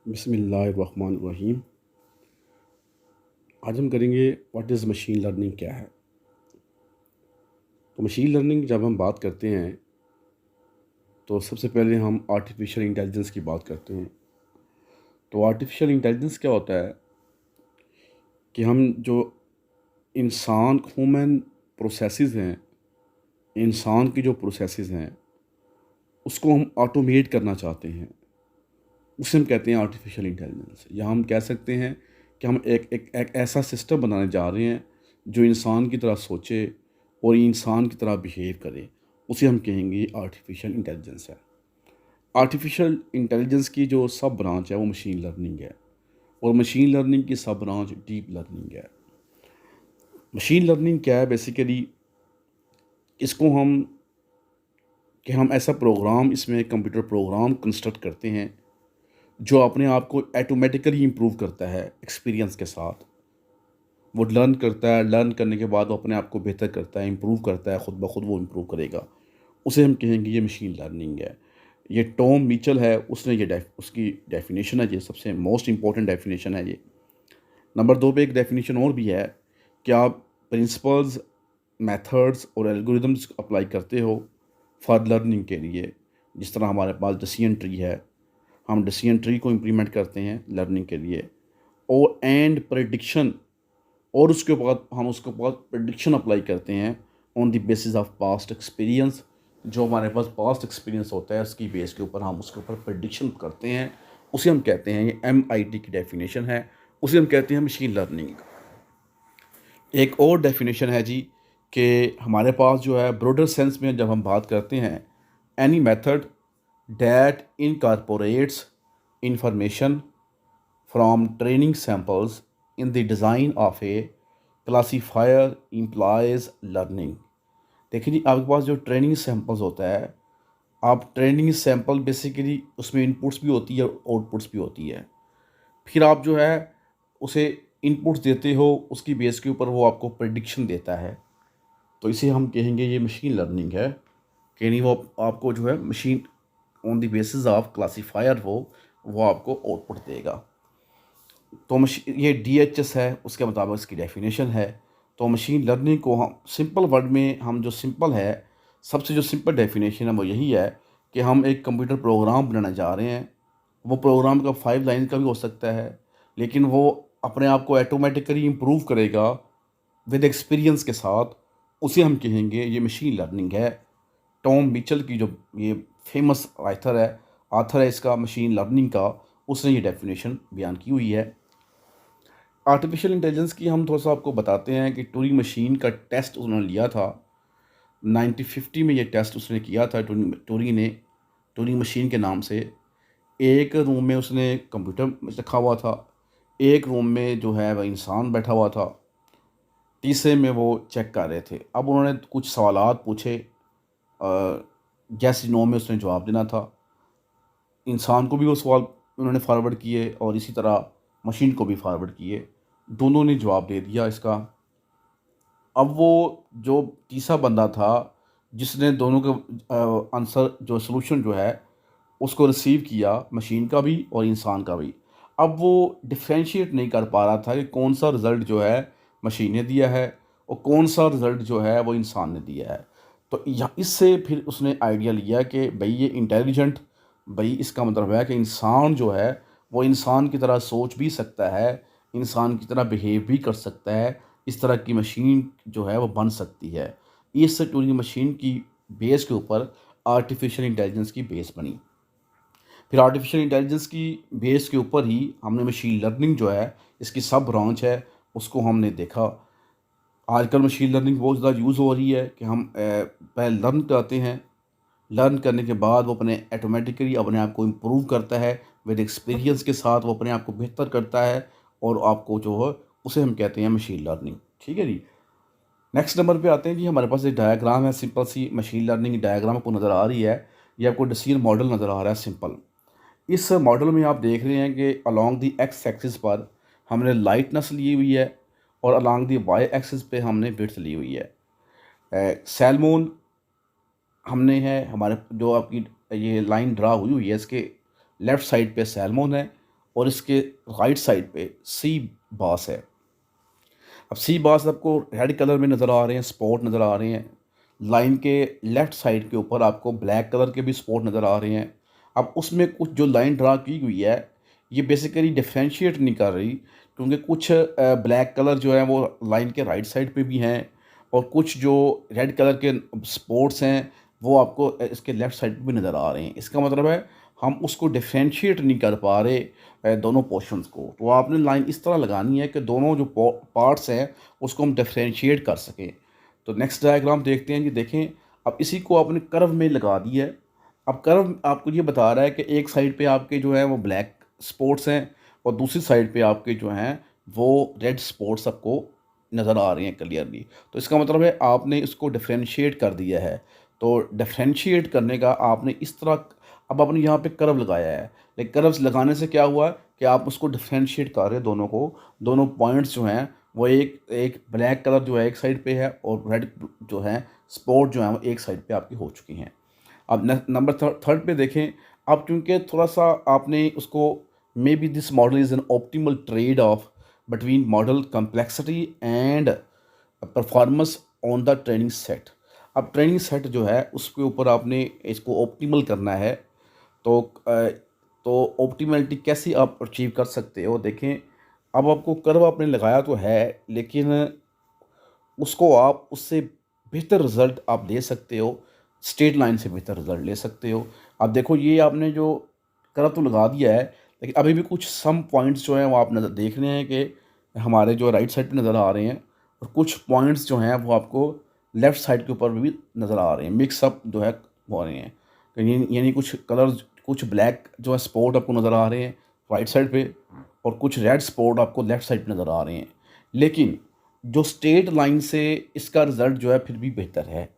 बिस्मिल्लाहिर्रहमानिर्रहीम। आज हम करेंगे व्हाट इज़ मशीन लर्निंग क्या है। तो मशीन लर्निंग जब हम बात करते हैं तो सबसे पहले हम आर्टिफिशियल इंटेलिजेंस की बात करते हैं। तो आर्टिफिशियल इंटेलिजेंस क्या होता है कि हम जो इंसान ह्यूमन प्रोसेसेस हैं, इंसान की जो प्रोसेसेस हैं उसको हम ऑटोमेट करना चाहते हैं, उसे हम कहते हैं आर्टिफिशियल इंटेलिजेंस। या हम कह सकते हैं कि हम एक ऐसा सिस्टम बनाने जा रहे हैं जो इंसान की तरह सोचे और इंसान की तरह बिहेव करे, उसे हम कहेंगे आर्टिफिशियल इंटेलिजेंस है। आर्टिफिशियल इंटेलिजेंस की जो सब ब्रांच है वो मशीन लर्निंग है, और मशीन लर्निंग की सब ब्रांच डीप लर्निंग है। मशीन लर्निंग क्या है बेसिकली, इसको हम कि हम ऐसा प्रोग्राम, इसमें कंप्यूटर प्रोग्राम कंस्ट्रक्ट करते हैं जो अपने आप को ऑटोमेटिकली इम्प्रूव करता है एक्सपीरियंस के साथ। वो लर्न करता है, लर्न करने के बाद वो अपने आप को बेहतर करता है, इम्प्रूव करता है, ख़ुद ब खुद वो इम्प्रूव करेगा, उसे हम कहेंगे ये मशीन लर्निंग है। ये टॉम मिचेल है, उसने ये उसकी डेफिनेशन है, ये सबसे मोस्ट इंपॉर्टेंट डेफिनेशन है ये। नंबर 2 पे एक डेफिनेशन और भी है कि आप प्रिंसिपल्स, मेथड्स और एल्गोरिदम्स अप्लाई करते हो फॉर लर्निंग के लिए। जिस तरह हमारे पास डिसीजन ट्री है, हम डिसीजन ट्री को इम्प्लीमेंट करते हैं लर्निंग के लिए, और एंड प्रेडिक्शन, और उसके बाद हम उसके बाद प्रेडिक्शन अप्लाई करते हैं on the basis of past experience. जो हमारे पास पास्ट एक्सपीरियंस होता है उसकी बेस के ऊपर हम उसके ऊपर प्रेडिक्शन करते हैं, उसे हम कहते हैं, ये MIT की डेफिनेशन है, उसे हम कहते हैं मशीन लर्निंग। एक और डेफिनेशन है जी कि हमारे पास जो है ब्रॉडर सेंस में जब हम बात करते हैं, any method that incorporates information from training samples in the design of a classifier implies learning। देखिए जी, आपके पास जो ट्रेनिंग सैम्पल्स होता है, आप ट्रेनिंग सैम्पल बेसिकली उसमें इनपुट्स भी होती है और आउटपुट्स भी होती है। फिर आप जो है उसे इनपुट्स देते हो, उसकी बेस के ऊपर वो आपको प्रेडिक्शन देता है, तो इसे हम कहेंगे ये मशीन लर्निंग है। कि नहीं, वो आपको जो है machine on the basis of classifier वो आपको आउटपुट देगा। तो ये DHS है, उसके मुताबिक इसकी डेफिनेशन है। तो मशीन लर्निंग को हम सिंपल वर्ड में, हम जो सिंपल है, सबसे जो सिंपल डेफिनेशन है वो यही है कि हम एक कंप्यूटर प्रोग्राम बनाने जा रहे हैं। वो प्रोग्राम का 5 लाइन का भी हो सकता है, लेकिन वो अपने आप को ऑटोमेटिकली इम्प्रूव करेगा विद एक्सपीरियंस के साथ, उसे हम कहेंगे ये मशीन लर्निंग है। टॉम मिचेल की जो ये फेमस आथर है इसका मशीन लर्निंग का, उसने ये डेफिनेशन बयान की हुई है। आर्टिफिशियल इंटेलिजेंस की हम थोड़ा सा आपको बताते हैं कि टूरिंग मशीन का टेस्ट उन्होंने लिया था 1950 में। ये टेस्ट उसने किया था टूरिंग ने, टूरिंग मशीन के नाम से। एक रूम में उसने कंप्यूटर रखा हुआ था, एक रूम में जो है वह इंसान बैठा हुआ था, तीसरे में वो चेक कर रहे थे। अब उन्होंने कुछ सवालात पूछे, यस नो में उसने जवाब देना था। इंसान को भी वो सवाल उन्होंने फारवर्ड किए और इसी तरह मशीन को भी फारवर्ड किए, दोनों ने जवाब दे दिया इसका। अब वो जो तीसरा बंदा था जिसने दोनों के आंसर जो सॉल्यूशन जो है उसको रिसीव किया, मशीन का भी और इंसान का भी, अब वो डिफ्रेंशिएट नहीं कर पा रहा था कि कौन सा रिज़ल्ट जो है मशीन ने दिया है और कौन सा रिज़ल्ट जो है वो इंसान ने दिया है। तो इससे फिर उसने आइडिया लिया कि भाई ये इंटेलिजेंट, भाई इसका मतलब है कि इंसान जो है वो इंसान की तरह सोच भी सकता है, इंसान की तरह बिहेव भी कर सकता है, इस तरह की मशीन जो है वो बन सकती है। इस टूरिंग मशीन की बेस के ऊपर आर्टिफिशियल इंटेलिजेंस की बेस बनी। फिर आर्टिफिशियल इंटेलिजेंस की बेस के ऊपर ही हमने मशीन लर्निंग जो है, इसकी सब ब्रांच है, उसको हमने देखा। आजकल मशीन लर्निंग बहुत ज़्यादा यूज़ हो रही है कि हम पहले लर्न करते हैं, लर्न करने के बाद वो अपने ऑटोमेटिकली अपने आप को इम्प्रूव करता है, विद एक्सपीरियंस के साथ वो अपने आप को बेहतर करता है, और आपको जो है उसे हम कहते हैं मशीन लर्निंग। ठीक है जी। नेक्स्ट नंबर पे आते हैं जी, हमारे पास एक डायग्राम है, सिंपल सी मशीन लर्निंग डायग्राम आपको नज़र आ रही है। ये आपको डिसीजन मॉडल नज़र आ रहा है सिंपल। इस मॉडल में आप देख रहे हैं कि अलॉन्ग दी एक्स एक्सिस पर हमने लाइटनेस ली हुई है और अलॉन्ग दी वाई एक्सिस पे हमने विड्थ ली हुई है। सैलमोन हमने हमारे जो आपकी ये लाइन ड्रा हुई हुई है, इसके लेफ़्ट साइड पे सैलमोन है और इसके राइट साइड पे सी बास है। अब सी बास आपको रेड कलर में नज़र आ रहे हैं, स्पॉट नज़र आ रहे हैं। लाइन के लेफ़्ट साइड के ऊपर आपको ब्लैक कलर के भी स्पॉट नज़र आ रहे हैं। अब उसमें कुछ जो लाइन ड्रा की हुई है, ये बेसिकली डिफ्रेंशिएट नहीं कर रही, क्योंकि कुछ ब्लैक कलर जो है वो लाइन के राइट साइड पे भी हैं, और कुछ जो रेड कलर के स्पॉट्स हैं वो आपको इसके लेफ़्ट साइड पे भी नज़र आ रहे हैं। इसका मतलब है हम उसको डिफ्रेंशिएट नहीं कर पा रहे दोनों पोर्शंस को। तो आपने लाइन इस तरह लगानी है कि दोनों जो पार्ट्स हैं उसको हम डिफ्रेंशिएट कर सकें। तो नेक्स्ट डायग्राम देखते हैं जी। देखें, अब इसी को आपने कर्व में लगा दिया है। अब कर्व आपको ये बता रहा है कि एक साइड पे आपके जो है वो ब्लैक स्पॉट्स हैं, और दूसरी साइड पे आपके जो हैं वो रेड स्पॉट्स आपको नज़र आ रहे हैं क्लियरली। तो इसका मतलब है आपने इसको डिफ्रेंशिएट कर दिया है। तो डिफ्रेंशिएट करने का आपने इस तरह, अब आपने यहाँ पे कर्व लगाया है, लेकिन कर्व्स लगाने से क्या हुआ कि आप उसको डिफ्रेंशिएट कर रहे हैं दोनों को। दोनों पॉइंट्स जो हैं वो एक एक ब्लैक कलर जो है एक साइड पे है, और रेड जो है स्पॉट जो है वो एक साइड पे आपकी हो चुकी हैं। अब नंबर थर्ड पे देखें। अब क्योंकि थोड़ा सा आपने उसको, may be this model is an optimal trade off between model complexity and performance on the training set. अब ट्रेनिंग सेट जो है उसके ऊपर आपने इसको ऑप्टिमल करना है। तो तो ऑप्टिमलिटी कैसे आप अचीव कर सकते हो? देखें, अब आपको कर्व आपने लगाया तो है, लेकिन उसको आप उससे बेहतर रिज़ल्ट आप ले सकते हो, स्ट्रेट लाइन से बेहतर रिज़ल्ट ले सकते हो। अब देखो, ये आपने जो कर्व तो लगा दिया है, लेकिन अभी भी कुछ सम पॉइंट्स जो हैं वो आप नज़र देख रहे हैं कि हमारे जो राइट साइड पे नज़र आ रहे हैं, और कुछ पॉइंट्स जो हैं वो आपको लेफ़्ट साइड के ऊपर भी नज़र आ रहे हैं, मिक्सअप जो है हो रहे हैं। यानी कुछ कलर्स, कुछ ब्लैक जो है स्पॉट आपको नज़र आ रहे हैं राइट साइड पे, और कुछ रेड स्पॉट आपको लेफ़्ट साइड पे नज़र आ रहे हैं। लेकिन जो स्ट्रेट लाइन से इसका रिज़ल्ट जो है फिर भी बेहतर है।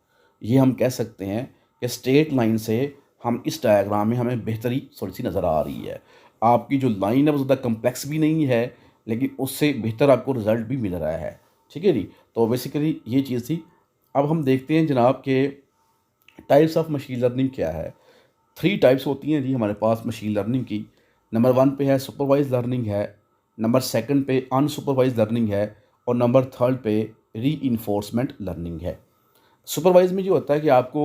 ये हम कह सकते हैं कि स्ट्रेट लाइन से हम इस डायग्राम में हमें बेहतरी थोड़ी सी नज़र आ रही है। आपकी जो लाइन है वो ज़्यादा कम्प्लेक्स भी नहीं है, लेकिन उससे बेहतर आपको रिज़ल्ट भी मिल रहा है। ठीक है जी। तो बेसिकली ये चीज़ थी। अब हम देखते हैं जनाब के टाइप्स ऑफ मशीन लर्निंग क्या है। 3 टाइप्स होती हैं जी हमारे पास मशीन लर्निंग की। नंबर 1 पे है सुपरवाइज लर्निंग है, नंबर 2 पे अनसुपरवाइज लर्निंग है, और नंबर 3 पे रीइंफोर्समेंट लर्निंग है। सुपरवाइज में जो होता है कि आपको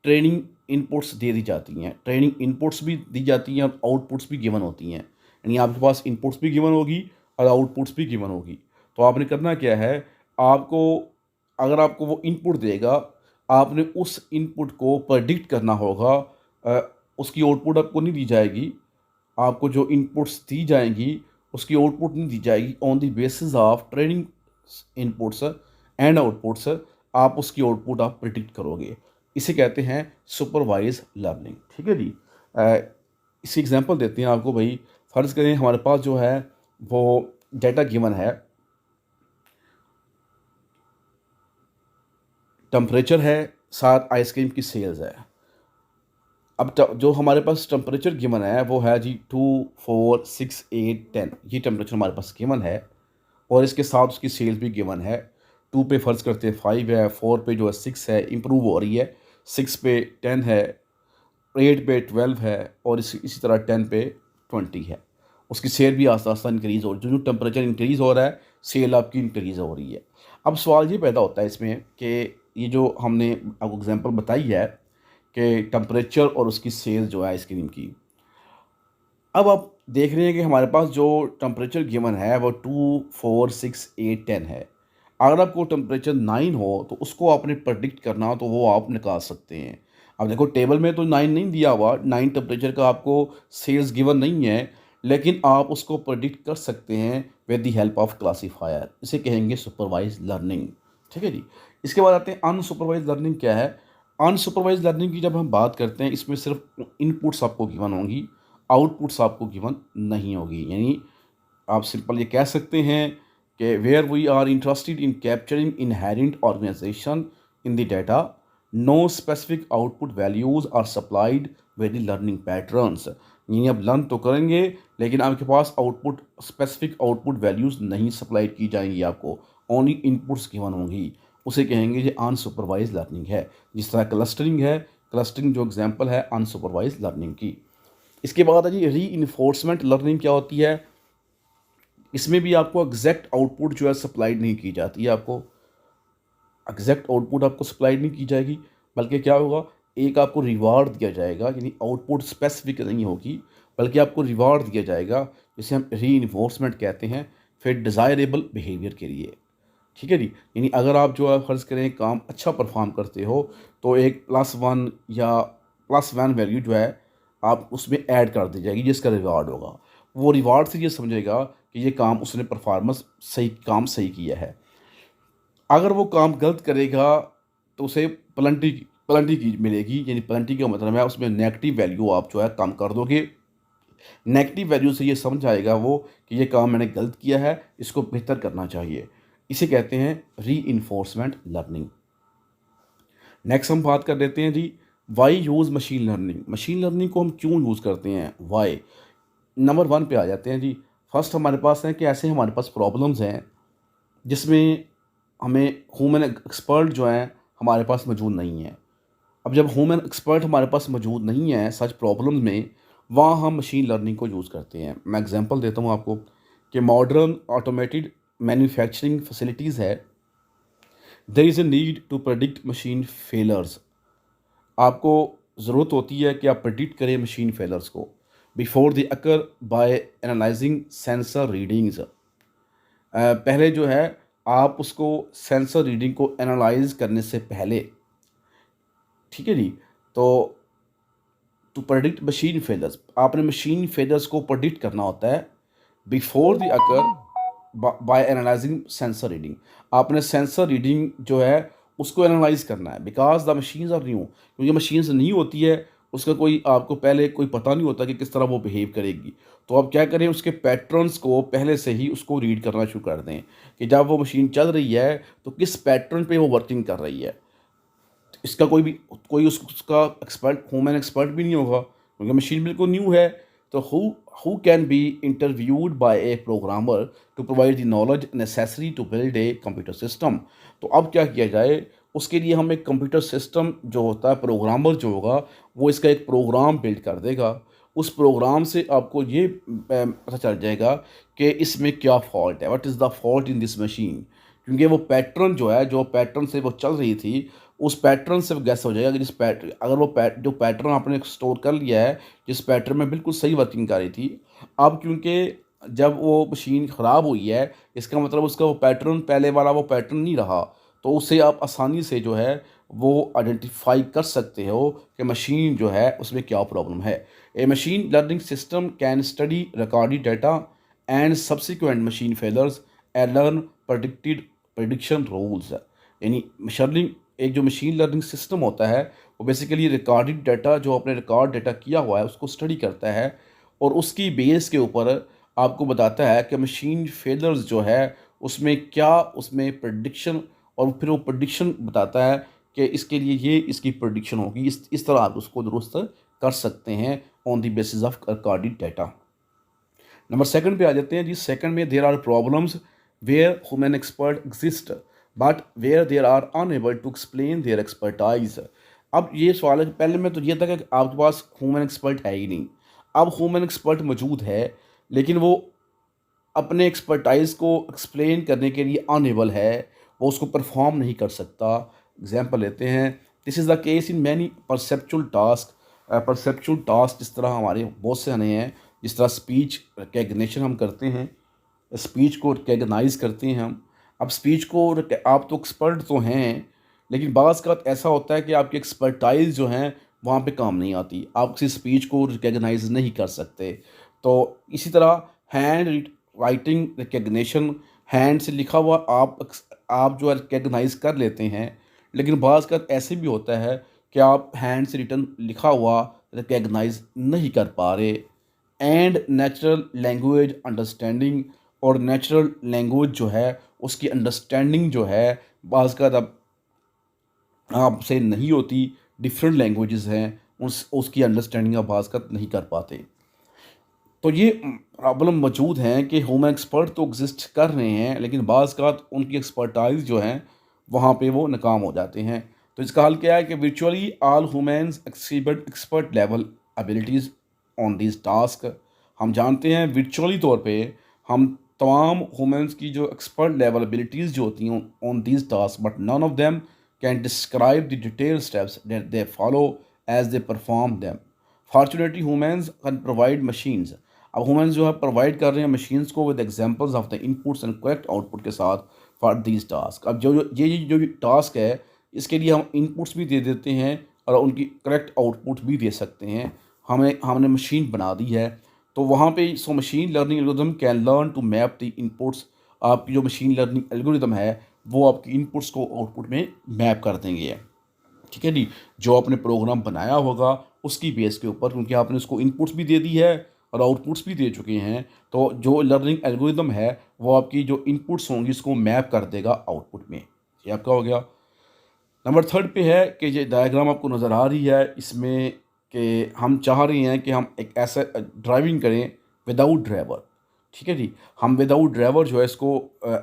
ट्रेनिंग इनपुट्स दे दी जाती हैं, ट्रेनिंग इनपुट्स भी दी जाती हैं और आउटपुट्स भी गिवन होती हैं। यानी आपके पास इनपुट्स भी गिवन होगी और आउटपुट्स भी गिवन होगी। तो आपने करना क्या है, आपको, अगर आपको वो इनपुट देगा, आपने उस इनपुट को प्रेडिक्ट करना होगा। उसकी आउटपुट आपको नहीं दी जाएगी। आपको जो इनपुट्स दी जाएंगी उसकी आउटपुट नहीं दी जाएगी। On the basis of training inputs and outputs आप उसकी आउटपुट आप प्रिडिक्ट करोगे। इसे कहते हैं सुपरवाइज लर्निंग। ठीक है जी। इसी एग्जांपल देते हैं आपको भाई। फ़र्ज़ करें हमारे पास जो है वो डेटा गिवन है, टेम्परेचर है, साथ आइसक्रीम की सेल्स है। अब जो हमारे पास टेम्परेचर गिवन है वो है जी 2, 4, 6, 8, 10। ये टेम्परेचर हमारे पास गिवन है, और इसके साथ उसकी सेल्स भी गिवन है। 2 पे फ़र्ज़ करते हैं 5 है, 4 पे जो है 6 है, इम्प्रूव हो रही है, 6 पे 10 है, 8 पे 12 है, और इसी तरह 10 पे 20 है। उसकी सेल भी आस्ता आस्ता इंक्रीज़ हो रही है। जो टेम्परेचर इंक्रीज़ हो रहा है, सेल आपकी इंक्रीज़ हो रही है। अब सवाल ये पैदा होता है इसमें कि ये जो हमने आपको एग्जांपल बताई है कि टेम्परेचर और उसकी सेल जो है आइसक्रीम की, अब आप देख रहे हैं कि हमारे पास जो टेम्परेचर गिवन है वो 2, 4, 6, 8, 10 है। अगर आपको टेम्परेचर 9 हो तो उसको आपने प्रेडिक्ट करना हो तो वो आप निकाल सकते हैं। अब देखो, टेबल में तो 9 नहीं दिया हुआ, 9 टेम्परेचर का आपको सेल्स गिवन नहीं है, लेकिन आप उसको प्रेडिक्ट कर सकते हैं with the help of classifier. इसे कहेंगे सुपरवाइज लर्निंग। ठीक है जी। इसके बाद आते हैं अनसुपरवाइज लर्निंग क्या है। अनसुपरवाइज लर्निंग की जब हम बात करते हैं, इसमें सिर्फ इनपुट्स आपको गिवन होंगी, आउटपुट्स आपको गिवन नहीं होगी। यानी आप सिंपल ये कह सकते हैं कि where we are interested in capturing inherent organisation in the data, no specific output values are supplied with the learning patterns. यानी आप लर्न तो करेंगे, लेकिन आपके पास आउटपुट, स्पेसिफिक आउटपुट वैल्यूज़ नहीं सप्लाई की जाएंगी आपको, ओनली इनपुट्स गिवन होंगी। उसे कहेंगे ये अनसुपरवाइज लर्निंग है। जिस तरह क्लस्टरिंग है, क्लस्टरिंग जो एग्जांपल है अनसुपरवाइज लर्निंग की। इसके बाद है जी री इन्फोर्समेंट लर्निंग क्या होती है। इसमें भी आपको एग्जैक्ट आउटपुट जो है सप्लाइड नहीं की जाती है, आपको एग्जैक्ट आउटपुट आपको सप्लाइड नहीं की जाएगी, बल्कि क्या होगा, एक आपको रिवार्ड दिया जाएगा, यानी आउटपुट स्पेसिफिक नहीं होगी, बल्कि आपको रिवार्ड दिया जाएगा, जिसे हम री इन्फोर्समेंट कहते हैं, फिर डिज़ायरेबल बिहेवियर के लिए। ठीक है जी, यानी अगर आप जो है फ़र्ज़ करें काम अच्छा परफॉर्म करते हो, तो एक +1 या +1 वैल्यू जो है आप उसमें ऐड कर दी जाएगी, जिसका रिवार्ड होगा। वो रिवार्ड से ये समझेगा कि ये काम उसने परफॉर्मेंस सही, काम सही किया है। अगर वो काम गलत करेगा तो उसे पेनल्टी की मिलेगी, यानी पेनल्टी का मतलब है उसमें नेगेटिव वैल्यू आप जो है कम कर दोगे। नेगेटिव वैल्यू से ये समझ आएगा वो कि ये काम मैंने गलत किया है, इसको बेहतर करना चाहिए। इसे कहते हैं री इन्फोर्समेंट लर्निंग। नेक्स्ट हम बात कर लेते हैं जी, why use machine learning. Machine learning को हम क्यों यूज़ करते हैं, वाई। नंबर 1 पे आ जाते हैं जी। फर्स्ट हमारे पास है कि ऐसे हमारे पास प्रॉब्लम्स हैं जिसमें हमें ह्यूमन एक्सपर्ट जो हैं हमारे पास मौजूद नहीं है। अब जब ह्यूमन एक्सपर्ट हमारे पास मौजूद नहीं है सच प्रॉब्लम्स में, वहाँ हम मशीन लर्निंग को यूज़ करते हैं। मैं एग्जांपल देता हूँ आपको कि मॉडर्न ऑटोमेटेड मैन्युफैक्चरिंग फैसिलिटीज़ है, there is a need to predict machine failures. आपको ज़रूरत होती है कि आप प्रेडिक्ट करें मशीन फेलर्स को before the occur by analysing sensor readings. पहले जो है आप उसको सेंसर रीडिंग को एनालाइज करने से पहले, ठीक है जी, तो टू प्रेडिक्ट मशीन फेलर्स, आपने मशीन फेलर्स को प्रेडिक्ट करना होता है before the occur by analysing sensor reading. आपने सेंसर रीडिंग जो है उसको एनालाइज करना है, because the machines are new, क्योंकि मशीन्स नहीं होती है, उसका कोई आपको पहले कोई पता नहीं होता कि किस तरह वो बिहेव करेगी। तो आप क्या करें, उसके पैटर्न्स को पहले से ही उसको रीड करना शुरू कर दें कि जब वो मशीन चल रही है तो किस पैटर्न पे वो वर्किंग कर रही है। इसका कोई उसका एक्सपर्ट, ह्यूमन एक्सपर्ट भी नहीं होगा, क्योंकि मशीन बिल्कुल न्यू है। तो who can be interviewed by a programmer to provide the knowledge necessary to build a computer system. तो अब क्या किया जाए, उसके लिए हम एक कंप्यूटर सिस्टम जो होता है, प्रोग्रामर जो होगा वो इसका एक प्रोग्राम बिल्ड कर देगा। उस प्रोग्राम से आपको ये पता चल जाएगा कि इसमें क्या फॉल्ट है, what is the fault in this machine, क्योंकि वो पैटर्न जो है, जो पैटर्न से वो चल रही थी, उस पैटर्न से गैस हो जाएगा कि जिस पैटर्न, अगर वो जो पैटर्न आपने स्टोर कर लिया है, जिस पैटर्न में बिल्कुल सही वर्किंग कर रही थी, अब क्योंकि जब वो मशीन ख़राब हुई है, इसका मतलब उसका वो पैटर्न, पहले वाला वो पैटर्न नहीं रहा, तो उससे आप आसानी से जो है वो आइडेंटिफाई कर सकते हो कि मशीन जो है उसमें क्या प्रॉब्लम है। A machine learning system can study recorded data and subsequent machine failures and learn prediction rules. यानी मशीन, एक जो मशीन लर्निंग सिस्टम होता है वो बेसिकली रिकॉर्डेड डाटा, जो आपने रिकॉर्ड डाटा किया हुआ है उसको स्टडी करता है, और उसकी बेस के ऊपर आपको बताता है कि मशीन फेलर्स जो है उसमें क्या, उसमें प्रडिक्शन, और फिर वो प्रडिक्शन बताता है कि इसके लिए ये इसकी प्रडिक्शन होगी, इस तरह आप उसको दुरुस्त कर सकते हैं on the basis of recorded data. Number 2 पे आ जाते हैं जी। सेकंड में there are problems where human expert exist but where there are unable to explain their expertise. अब ये सवाल है, पहले में तो ये था कि आपके पास ह्यूमन एक्सपर्ट है ही नहीं, अब ह्यूमन एक्सपर्ट मौजूद है लेकिन वो अपने एक्सपर्टाइज को एक्सप्लेन करने के लिए अनएबल है, वो उसको परफॉर्म नहीं कर सकता। एग्जाम्पल लेते हैं, this is the case in many perceptual task. Perceptual task जिस तरह हमारे बहुत से आने हैं, जिस तरह स्पीच रिकग्निशन हम करते हैं, स्पीच को रिकग्नाइज करते हैं हम। अब स्पीच को आप तो एक्सपर्ट तो हैं, लेकिन बाज़ का ऐसा होता है कि आपकी एक्सपर्टाइज जो हैं वहाँ पे काम नहीं आती, आप किसी स्पीच को रिकग्नाइज नहीं कर सकते। तो इसी तरह हैंड राइटिंग रिकग्निशन, हैंड से लिखा हुआ आप जो है रिकग्नाइज कर लेते हैं, लेकिन बाज़ का ऐसे भी होता है कि आप हैंड से रिटन लिखा हुआ रिकग्नाइज नहीं कर पा रहे। एंड नेचुरल लैंग्वेज अंडरस्टैंडिंग, और नेचुरल लैंग्वेज जो है उसकी अंडरस्टैंडिंग जो है बाज़ का तब आपसे नहीं होती, डिफरेंट लैंग्वेजेस हैं, उसकी अंडरस्टैंडिंग आप बाज़ का नहीं कर पाते। तो ये प्रॉब्लम मौजूद हैं कि ह्यूमन एक्सपर्ट तो एग्जिस्ट कर रहे हैं, लेकिन बाज़ का उनकी एक्सपर्टाइज जो हैं वहाँ पे वो नाकाम हो जाते हैं। तो इसका हल क्या है कि virtually all humans exhibit expert level abilities on this task. हम जानते हैं वर्चुअली तौर पे हम तमाम ह्यूमंस की जो एक्सपर्ट लेवल एबिलिटीज़ जो होती हैं on this task, but none of them can describe the detail steps that they follow as they perform them. Fortunately humans can provide machines. अब ह्यूमंस जो है प्रोवाइड कर रहे हैं मशीन्स को with examples of the inputs and correct output के साथ for these task. अब जो टास्क है इसके लिए हम इनपुट्स भी दे देते हैं और उनकी करेक्ट आउटपुट भी दे सकते हैं। हमने मशीन बना दी है, तो वहाँ पे so machine learning algorithm can learn to map the inputs. आपकी जो मशीन लर्निंग एल्गोरिदम है वो आपकी इनपुट्स को आउटपुट में मैप कर देंगे। ठीक है जी, जो आपने प्रोग्राम बनाया होगा उसकी बेस के ऊपर, क्योंकि आपने उसको इनपुट्स भी दे दी है और आउटपुट्स भी दे चुके हैं, तो जो लर्निंग एल्गोरिदम है वो आपकी जो इनपुट्स होंगी इसको मैप कर देगा आउटपुट में। ये आपका हो गया। नंबर थर्ड पे है कि ये डायग्राम आपको नज़र आ रही है इसमें कि हम चाह रहे हैं कि हम एक ऐसा ड्राइविंग करें विदाउट ड्राइवर। ठीक है जी, हम विदाउट ड्राइवर जो है इसको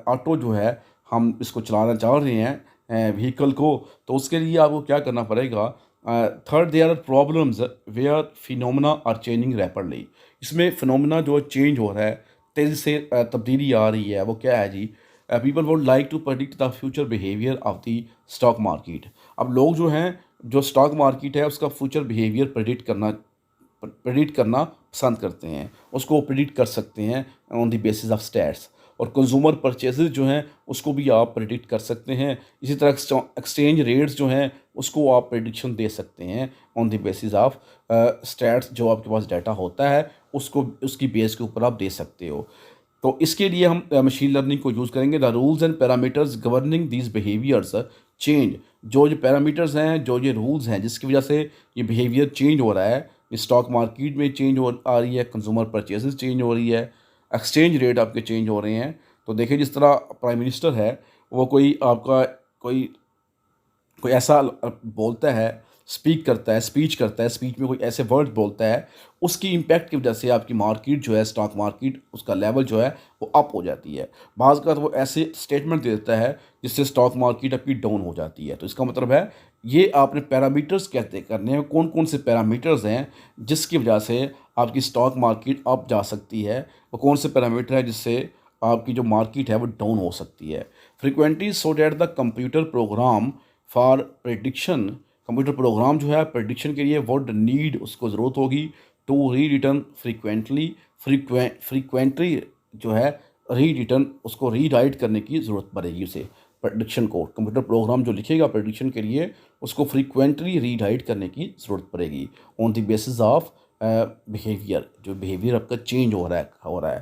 ऑटो जो है हम इसको चलाना चाह रहे हैं व्हीकल को। तो उसके लिए आपको क्या करना पड़ेगा। Third, there are problems where phenomena are changing rapidly. इसमें फिनोमेना जो चेंज हो रहा है, तेज़ी से तब्दीली आ रही है, वो क्या है जी। People would like to predict the future behaviour of the stock market. अब लोग जो हैं जो स्टॉक मार्केट है उसका फ्यूचर बिहेवियर प्रेडिक्ट करना पसंद करते हैं, उसको प्रेडिक्ट कर सकते हैं on the basis of stats. और कंज्यूमर परचेजेस जो हैं उसको भी आप प्रेडिक्ट कर सकते हैं। इसी तरह एक्सचेंज रेट्स जो हैं उसको आप प्रेडिक्शन दे सकते हैं on the basis of stats. जो आपके पास डाटा होता है उसको उसकी बेस के ऊपर आप दे सकते हो। तो इसके लिए हम मशीन लर्निंग को यूज़ करेंगे। The rules and parameters governing these behaviours change. जो पैरामीटर्स हैं, जो ये रूल्स हैं जिसकी वजह से ये बिहेवियर चेंज हो रहा है, स्टॉक मार्केट में चेंज हो आ रही है, कंज्यूमर परचेजेस चेंज हो रही है, एक्सचेंज रेट आपके चेंज हो रहे हैं। तो देखिए जिस तरह प्राइम मिनिस्टर है वो कोई आपका कोई कोई ऐसा बोलता है, स्पीच करता है, स्पीच में कोई ऐसे वर्ड बोलता है, उसकी इम्पैक्ट की वजह से आपकी मार्केट जो है, स्टॉक मार्केट, उसका लेवल जो है वो अप हो जाती है। बाज़ का तो वो ऐसे स्टेटमेंट दे देता है जिससे स्टॉक मार्केट आपकी डाउन हो जाती है। तो इसका मतलब है ये आपने पैरामीटर्स कहते करने हैं, कौन कौन से पैरामीटर्स हैं जिसकी वजह से आपकी स्टॉक मार्केट अप जा सकती है, और कौन से पैरामीटर है जिससे आपकी जो मार्केट है वो डाउन हो सकती है। Frequently so that the computer program for prediction. Computer program जो है प्रेडिक्शन के लिए वुड नीड, उसको ज़रूरत होगी टू री रिटर्न फ्रीक्वेंटली। फ्रीक्वेंटली जो है री रिटर्न, उसको री राइट करने की ज़रूरत पड़ेगी उसे। प्रेडिक्शन को कंप्यूटर प्रोग्राम जो लिखेगा प्रेडिक्शन के लिए उसको फ्रीक्वेंटली री राइट करने की ज़रूरत पड़ेगी on the basis of behaviour. जो बिहेवियर आपका चेंज हो रहा है।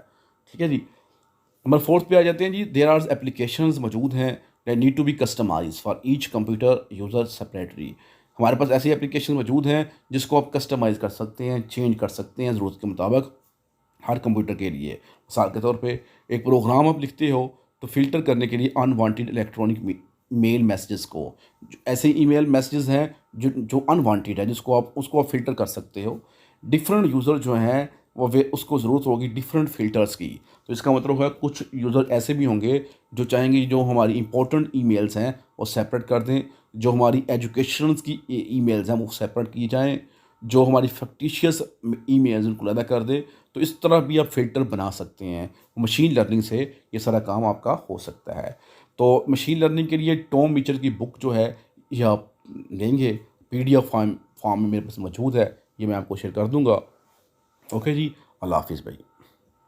ठीक है जी। नंबर फोर्थ पे आ जाते हैं जी। देयर आर एप्लीकेशंस मौजूद हैं that need to be customize for each computer user separately. हमारे पास ऐसी एप्लीकेशन मौजूद हैं जिसको आप कस्टमाइज़ कर सकते हैं, चेंज कर सकते हैं ज़रूरत के मुताबिक हर कंप्यूटर के लिए। मिसाल के तौर पे एक प्रोग्राम आप लिखते हो तो फ़िल्टर करने के लिए अनवांटेड इलेक्ट्रॉनिक मेल मैसेजेस को, ऐसे ईमेल मैसेजेस हैं जो अनवांटेड है उसको आप फ़िल्टर कर सकते हो। डिफरेंट यूज़र जो हैं वो वे उसको ज़रूरत होगी डिफरेंट फ़िल्टर्स की। तो इसका मतलब है कुछ यूज़र ऐसे भी होंगे जो चाहेंगे जो हमारी इंपॉर्टेंट ईमेल्स हैं वो सेपरेट कर दें, जो हमारी एजुकेशंस की ईमेल्स हैं वो सेपरेट की जाएं, जो हमारी फैक्टिशियस ईमेल्स उनको अलग कर दे। तो इस तरह भी आप फ़िल्टर बना सकते हैं। मशीन लर्निंग से ये सारा काम आपका हो सकता है। तो मशीन लर्निंग के लिए टॉम मीचर की बुक जो है ये आप लेंगे, PDF फॉर्म में मेरे पास मौजूद है, ये मैं आपको शेयर कर दूँगा। ओके जी, अल्लाह हाफिज़ भाई।